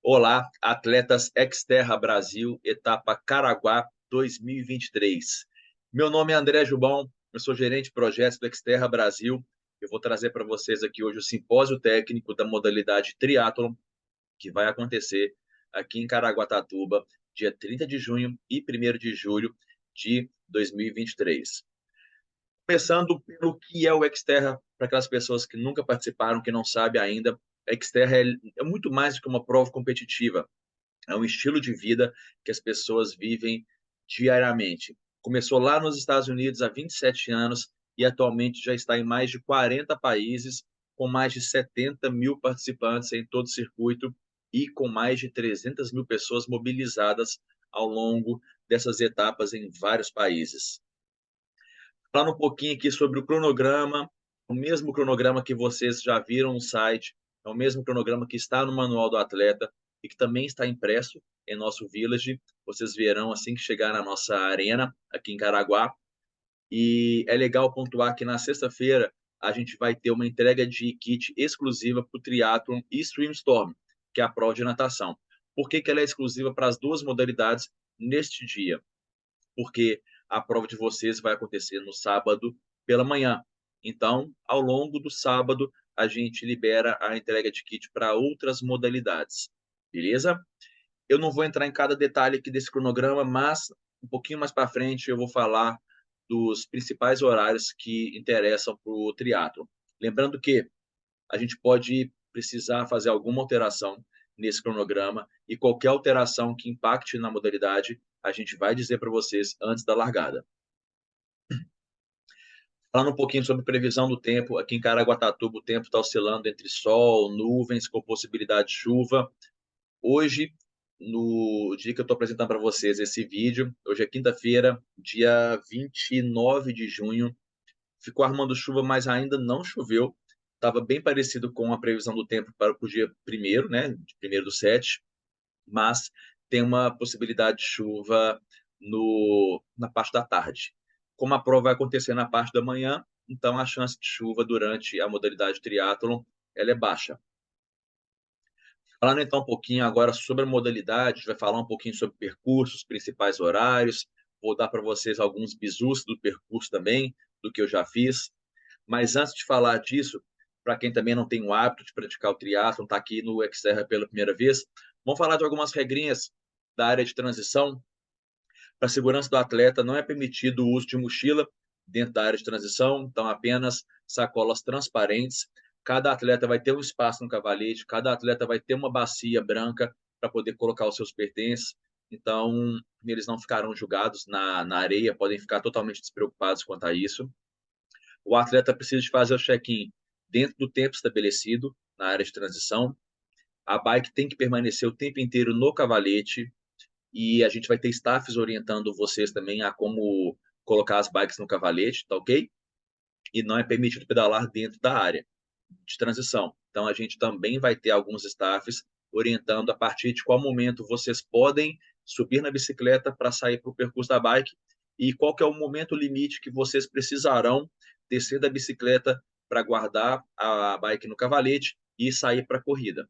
Olá, atletas Xterra Brasil, etapa Caraguá 2023. Meu nome é André Jubão, eu sou gerente de projetos do Xterra Brasil. Eu vou trazer para vocês aqui hoje o simpósio técnico da modalidade triatlon, que vai acontecer aqui em Caraguatatuba, dia 30 de junho e 1º de julho de 2023. Começando pelo que é o Xterra, para aquelas pessoas que nunca participaram, que não sabem ainda, Xterra é muito mais do que uma prova competitiva. É um estilo de vida que as pessoas vivem diariamente. Começou lá nos Estados Unidos há 27 anos e atualmente já está em mais de 40 países, com mais de 70 mil participantes em todo o circuito e com mais de 300 mil pessoas mobilizadas ao longo dessas etapas em vários países. Falando um pouquinho aqui sobre o cronograma, o mesmo cronograma que vocês já viram no site, é o mesmo cronograma que está no manual do atleta e que também está impresso em nosso Village. Vocês verão assim que chegar na nossa arena, aqui em Caraguá. E é legal pontuar que na sexta-feira a gente vai ter uma entrega de kit exclusiva para o Triathlon e Stream Storm, que é a prova de natação. Por que ela é exclusiva para as duas modalidades neste dia? Porque a prova de vocês vai acontecer no sábado pela manhã. Então, ao longo do sábado, a gente libera a entrega de kit para outras modalidades. Beleza? Eu não vou entrar em cada detalhe aqui desse cronograma, mas um pouquinho mais para frente eu vou falar dos principais horários que interessam para o triatlo. Lembrando que a gente pode precisar fazer alguma alteração nesse cronograma e qualquer alteração que impacte na modalidade, a gente vai dizer para vocês antes da largada. Falando um pouquinho sobre previsão do tempo, aqui em Caraguatatuba o tempo está oscilando entre sol, nuvens, com possibilidade de chuva. Hoje, no dia que eu estou apresentando para vocês esse vídeo, hoje é quinta-feira, dia 29 de junho, ficou armando chuva, mas ainda não choveu. Estava bem parecido com a previsão do tempo para o dia 1º, né, de 1º do 7, mas tem uma possibilidade de chuva na parte da tarde. Como a prova vai acontecer na parte da manhã, então a chance de chuva durante a modalidade triatlon ela é baixa. Falando então um pouquinho agora sobre a modalidade, a gente vai falar um pouquinho sobre percursos, principais horários, vou dar para vocês alguns bizus do percurso também, do que eu já fiz. Mas antes de falar disso, para quem também não tem o hábito de praticar o triatlon, está aqui no Xterra pela primeira vez, vamos falar de algumas regrinhas da área de transição. Para a segurança do atleta, não é permitido o uso de mochila dentro da área de transição, então apenas sacolas transparentes. Cada atleta vai ter um espaço no cavalete, cada atleta vai ter uma bacia branca para poder colocar os seus pertences. Então, eles não ficarão julgados na areia, podem ficar totalmente despreocupados quanto a isso. O atleta precisa de fazer o check-in dentro do tempo estabelecido na área de transição. A bike tem que permanecer o tempo inteiro no cavalete e a gente vai ter staffs orientando vocês também a como colocar as bikes no cavalete, tá ok? E não é permitido pedalar dentro da área de transição. Então, a gente também vai ter alguns staffs orientando a partir de qual momento vocês podem subir na bicicleta para sair para o percurso da bike e qual que é o momento limite que vocês precisarão descer da bicicleta para guardar a bike no cavalete e sair para a corrida.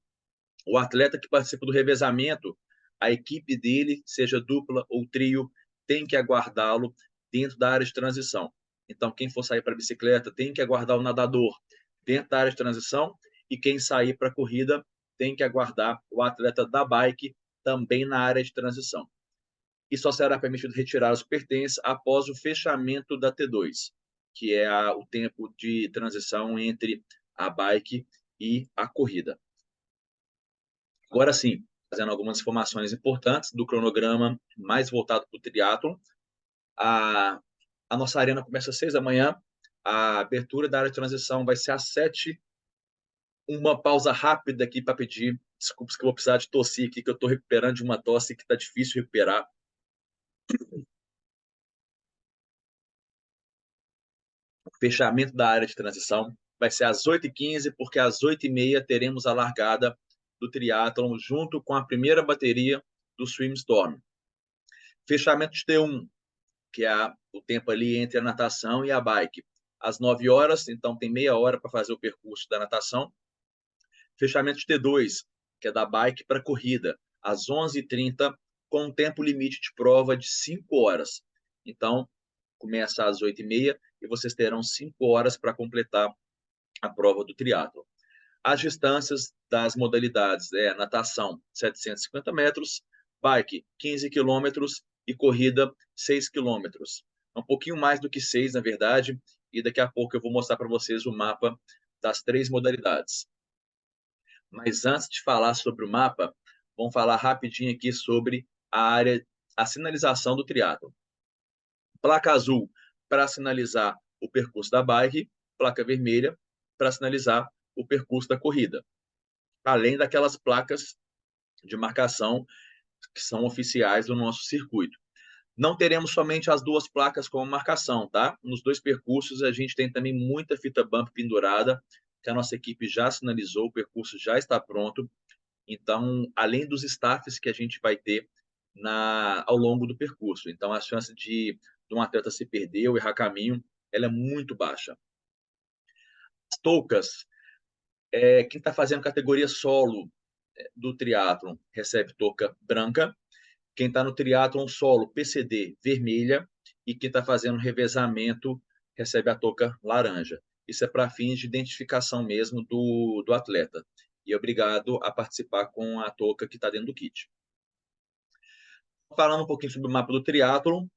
O atleta que participa do revezamento, a equipe dele, seja dupla ou trio, tem que aguardá-lo dentro da área de transição. Então, quem for sair para a bicicleta tem que aguardar o nadador dentro da área de transição e quem sair para a corrida tem que aguardar o atleta da bike também na área de transição. E só será permitido retirar os pertences após o fechamento da T2, que é o tempo de transição entre a bike e a corrida. Agora sim, fazendo algumas informações importantes do cronograma mais voltado para o triatlon. A nossa arena começa às 6 da manhã, a abertura da área de transição vai ser às 7. Uma pausa rápida aqui para pedir desculpas que eu vou precisar de tossir aqui, que eu estou recuperando de uma tosse que está difícil recuperar. O fechamento da área de transição vai ser às 8h15, porque às 8h30 teremos a largada do triatlon junto com a primeira bateria do Swim Storm. Fechamento de T1, que é o tempo ali entre a natação e a bike, às 9 horas, então tem meia hora para fazer o percurso da natação. Fechamento de T2, que é da bike para corrida, às 11h30, com um tempo limite de prova de 5 horas. Então, começa às 8h30 e vocês terão 5 horas para completar a prova do triatlo. As distâncias das modalidades é natação, 750 metros, bike, 15 quilômetros e corrida, 6 quilômetros. Um pouquinho mais do que 6, na verdade, e daqui a pouco eu vou mostrar para vocês o mapa das 3 modalidades. Mas antes de falar sobre o mapa, vamos falar rapidinho aqui sobre a sinalização do triatlo. Placa azul para sinalizar o percurso da bike, placa vermelha para sinalizar o percurso da corrida. Além daquelas placas de marcação que são oficiais do nosso circuito. Não teremos somente as 2 placas como marcação, tá? Nos 2 percursos a gente tem também muita fita bump pendurada, que a nossa equipe já sinalizou, o percurso já está pronto. Então, além dos staffs que a gente vai ter ao longo do percurso. Então, a chance de um atleta se perder ou errar caminho, ela é muito baixa. As toucas, quem está fazendo categoria solo do triatlon recebe touca branca, quem está no triatlon solo PCD vermelha e quem está fazendo revezamento recebe a touca laranja. Isso é para fins de identificação mesmo do atleta. E é obrigado a participar com a touca que está dentro do kit. Falando um pouquinho sobre o mapa do triatlon,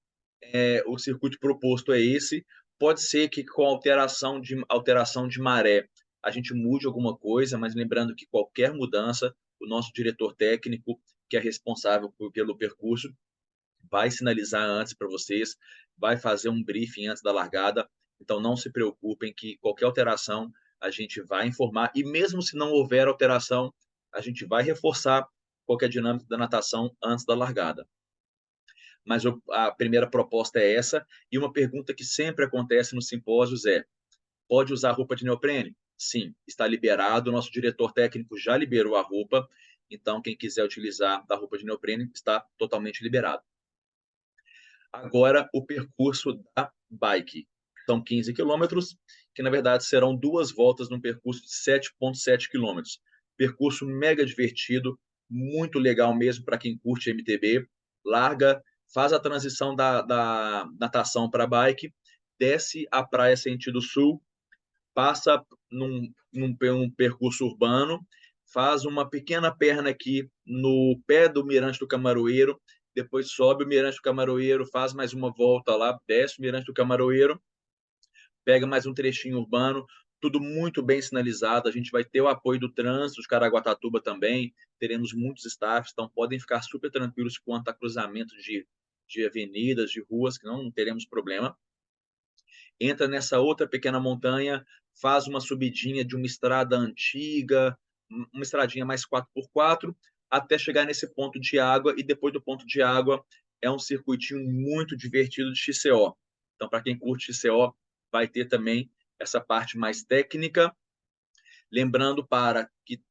o circuito proposto é esse. Pode ser que com alteração de maré a gente mude alguma coisa, mas lembrando que qualquer mudança, o nosso diretor técnico, que é responsável pelo percurso, vai sinalizar antes para vocês, vai fazer um briefing antes da largada. Então não se preocupem que qualquer alteração a gente vai informar, e mesmo se não houver alteração, a gente vai reforçar qualquer dinâmica da natação antes da largada. Mas a primeira proposta é essa, e uma pergunta que sempre acontece nos simpósios é: pode usar roupa de neoprene? Sim, está liberado, o nosso diretor técnico já liberou a roupa, então quem quiser utilizar da roupa de neoprene está totalmente liberado. Agora, o percurso da bike. São 15 quilômetros, que na verdade serão 2 voltas num percurso de 7,7 quilômetros. Percurso mega divertido, muito legal mesmo para quem curte MTB. Larga, faz a transição da natação para bike, desce a praia sentido sul, passa num percurso urbano, faz uma pequena perna aqui no pé do Mirante do Camaroeiro, depois sobe o Mirante do Camaroeiro, faz mais uma volta lá, desce o Mirante do Camaroeiro, pega mais um trechinho urbano, tudo muito bem sinalizado. A gente vai ter o apoio do trânsito de Caraguatatuba também, teremos muitos staffs, então podem ficar super tranquilos quanto a cruzamento de avenidas, de ruas, que não teremos problema. Entra nessa outra pequena montanha, faz uma subidinha de uma estrada antiga, uma estradinha mais 4x4, até chegar nesse ponto de água, e depois do ponto de água é um circuitinho muito divertido de XCO. Então, para quem curte XCO, vai ter também essa parte mais técnica, lembrando que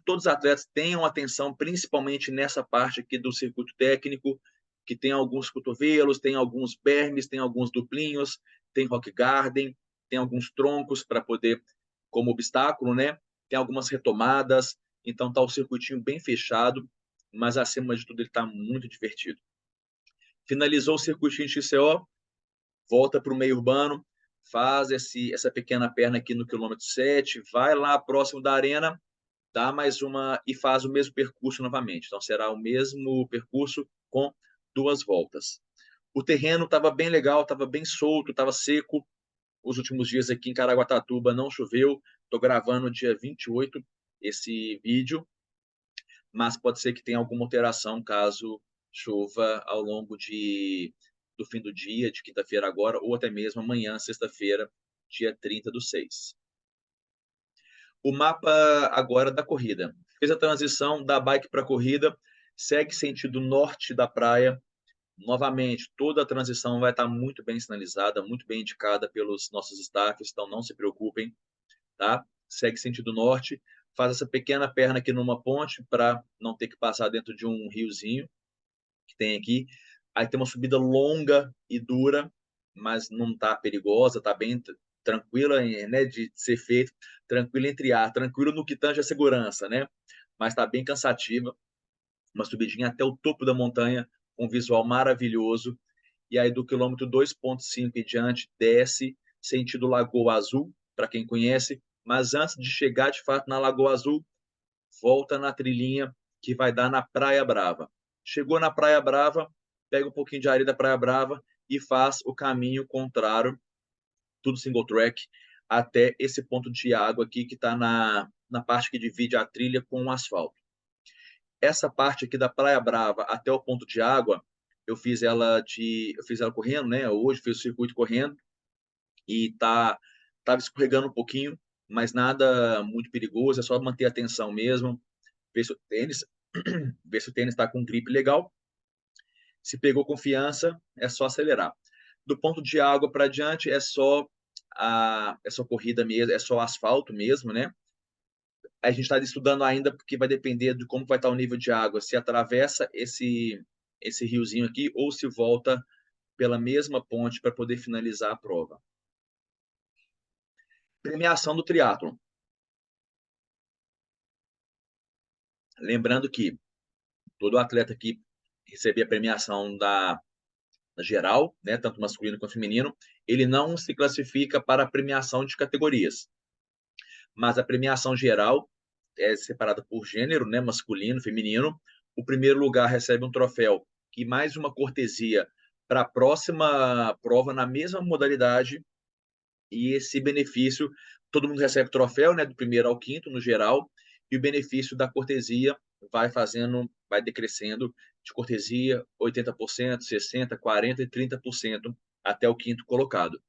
todos os atletas tenham atenção, principalmente nessa parte aqui do circuito técnico, que tem alguns cotovelos, tem alguns bermes, tem alguns duplinhos, tem rock garden, tem alguns troncos para poder, como obstáculo, né? Tem algumas retomadas, então tá o circuitinho bem fechado, mas acima de tudo ele está muito divertido. Finalizou o circuitinho de XCO, volta para o meio urbano, faz essa pequena perna aqui no quilômetro 7, vai lá próximo da arena, dá mais uma e faz o mesmo percurso novamente. Então será o mesmo percurso com 2 voltas. O terreno estava bem legal, estava bem solto, estava seco. Os últimos dias aqui em Caraguatatuba não choveu. Estou gravando dia 28 esse vídeo, mas pode ser que tenha alguma alteração caso chova ao longo do fim do dia, de quinta-feira agora, ou até mesmo amanhã, sexta-feira, dia 30/6. O mapa agora da corrida. Fez a transição da bike para a corrida, segue sentido norte da praia. Novamente, toda a transição vai estar muito bem sinalizada, muito bem indicada pelos nossos staffs, então não se preocupem, tá? Segue sentido norte, faz essa pequena perna aqui numa ponte para não ter que passar dentro de um riozinho que tem aqui. Aí tem uma subida longa e dura, mas não está perigosa, está bem tranquila, né, de ser feito, tranquilo entre ar, tranquilo no que tange a segurança, né? mas está bem cansativa. Uma subidinha até o topo da montanha, um visual maravilhoso. E aí do quilômetro 2,5 em diante, desce sentido Lagoa Azul, para quem conhece, mas antes de chegar de fato na Lagoa Azul, volta na trilhinha que vai dar na Praia Brava. Chegou na Praia Brava, pega um pouquinho de areia da Praia Brava e faz o caminho contrário, tudo single track, até esse ponto de água aqui que está na parte que divide a trilha com o asfalto. Essa parte aqui da Praia Brava até o ponto de água, eu fiz ela correndo, né? Hoje fiz o circuito correndo e tava escorregando um pouquinho, mas nada muito perigoso, é só manter a atenção mesmo, ver se o tênis, ver se o tênis está com grip legal. Se pegou confiança, é só acelerar. Do ponto de água para diante é só corrida mesmo, é só asfalto mesmo, né? A gente está estudando ainda porque vai depender de como vai estar o nível de água, se atravessa esse riozinho aqui ou se volta pela mesma ponte para poder finalizar a prova. Premiação do triatlon. Lembrando que todo atleta que receber a premiação da geral, né, tanto masculino quanto feminino, ele não se classifica para a premiação de categorias. Mas a premiação geral é separada por gênero, né, masculino, feminino. O primeiro lugar recebe um troféu e mais uma cortesia para a próxima prova na mesma modalidade. E esse benefício, todo mundo recebe troféu, né, do primeiro ao quinto, no geral, e o benefício da cortesia vai decrescendo de cortesia 80%, 60%, 40% e 30% até o quinto colocado.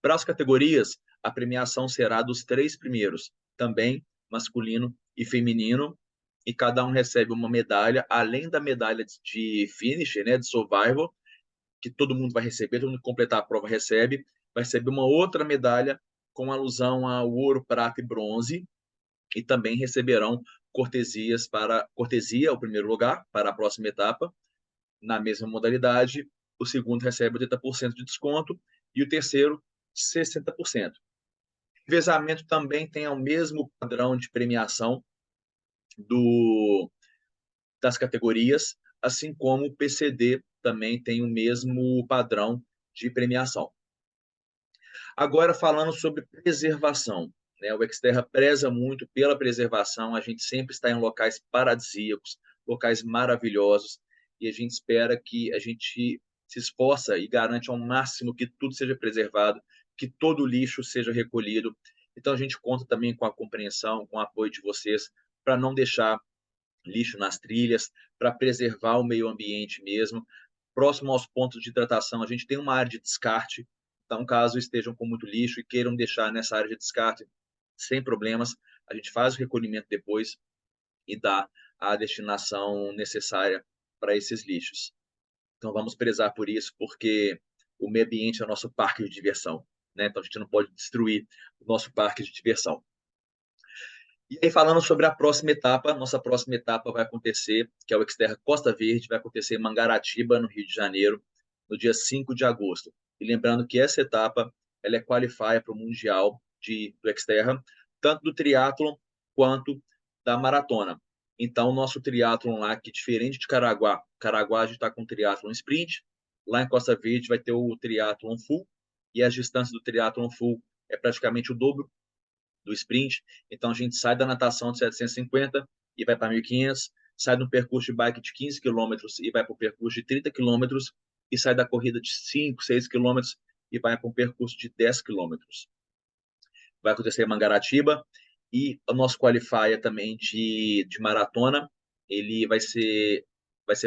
Para as categorias, a premiação será dos 3 primeiros, também masculino e feminino, e cada um recebe uma medalha, além da medalha de finish, né, de survival, que todo mundo vai receber, todo mundo que completar a prova recebe, vai receber uma outra medalha com alusão ao ouro, prata e bronze, e também receberão cortesia, o primeiro lugar, para a próxima etapa, na mesma modalidade. O segundo recebe 80% de desconto e o terceiro 60%. O revezamento também tem o mesmo padrão de premiação das categorias, assim como o PCD também tem o mesmo padrão de premiação. Agora, falando sobre preservação, né? O Xterra preza muito pela preservação, a gente sempre está em locais paradisíacos, locais maravilhosos, e a gente espera que a gente se esforça e garante ao máximo que tudo seja preservado, que todo o lixo seja recolhido. Então, a gente conta também com a compreensão, com o apoio de vocês, para não deixar lixo nas trilhas, para preservar o meio ambiente mesmo. Próximo aos pontos de hidratação, a gente tem uma área de descarte. Então, caso estejam com muito lixo e queiram deixar nessa área de descarte, sem problemas, a gente faz o recolhimento depois e dá a destinação necessária para esses lixos. Então, vamos prezar por isso, porque o meio ambiente é o nosso parque de diversão, né? Então, a gente não pode destruir o nosso parque de diversão. E aí, falando sobre a próxima etapa, nossa próxima etapa vai acontecer, que é o Xterra Costa Verde, vai acontecer em Mangaratiba, no Rio de Janeiro, no dia 5 de agosto. E lembrando que essa etapa ela é qualifier para o Mundial do Xterra, tanto do triatlon quanto da maratona. Então, o nosso triatlon lá, que diferente de Caraguá a gente está com triatlon sprint, lá em Costa Verde vai ter o triatlon full, e as distâncias do triatlon full é praticamente o dobro do sprint. Então, a gente sai da natação de 750 e vai para 1.500, sai do percurso de bike de 15 quilômetros e vai para o percurso de 30 quilômetros, e sai da corrida de 5, 6 quilômetros e vai para um percurso de 10 quilômetros. Vai acontecer em Mangaratiba, e o nosso qualifier também de maratona, ele vai ser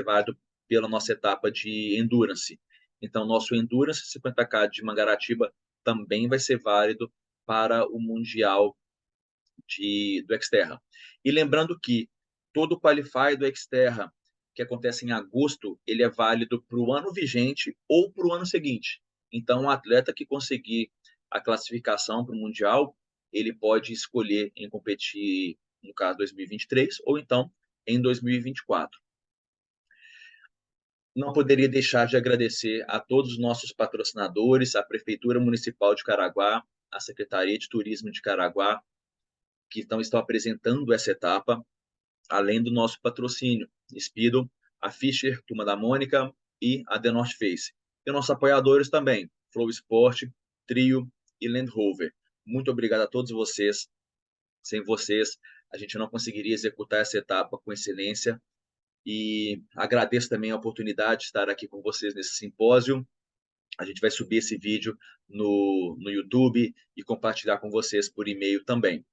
válido pela nossa etapa de endurance. Então, nosso endurance 50K de Mangaratiba também vai ser válido para o Mundial do Xterra. E lembrando que todo o qualify do Xterra, que acontece em agosto, ele é válido para o ano vigente ou para o ano seguinte. Então, o atleta que conseguir a classificação para o Mundial, ele pode escolher em competir, no caso, 2023, ou então em 2024. Não poderia deixar de agradecer a todos os nossos patrocinadores, a Prefeitura Municipal de Caraguá, a Secretaria de Turismo de Caraguá, que estão apresentando essa etapa. além do nosso patrocínio, Speedo, a Fischer, Turma da Mônica e a The North Face. E nossos apoiadores também, Flow Sport, Trio e Land Rover. Muito obrigado a todos vocês. Sem vocês, a gente não conseguiria executar essa etapa com excelência. E agradeço também a oportunidade de estar aqui com vocês nesse simpósio. A gente vai subir esse vídeo no YouTube e compartilhar com vocês por e-mail também.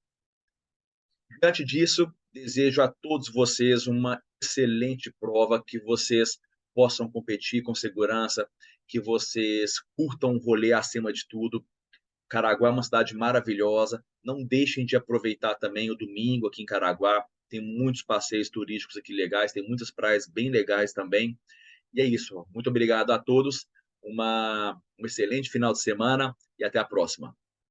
Diante disso, desejo a todos vocês uma excelente prova, que vocês possam competir com segurança, que vocês curtam o rolê acima de tudo. Caraguá é uma cidade maravilhosa. Não deixem de aproveitar também o domingo aqui em Caraguá. Tem muitos passeios turísticos aqui legais, tem muitas praias bem legais também. E é isso. Muito obrigado a todos. Um excelente final de semana e até a próxima.